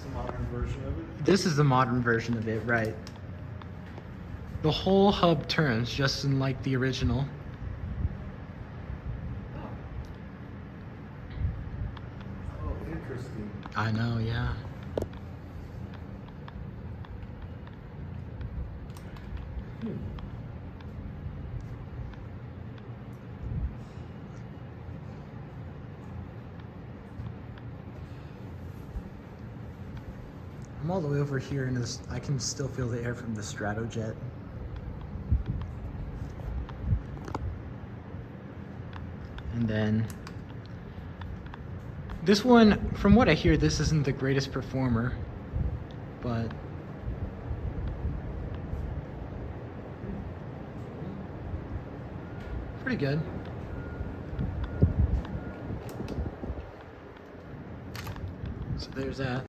It's a modern version of it. This is the modern version of it, right? The whole hub turns just in like the original. Oh, interesting. I know, yeah. I'm all the way over here and I can still feel the air from the Stratojet. And then this one, from what I hear, this isn't the greatest performer, but pretty good. So there's that.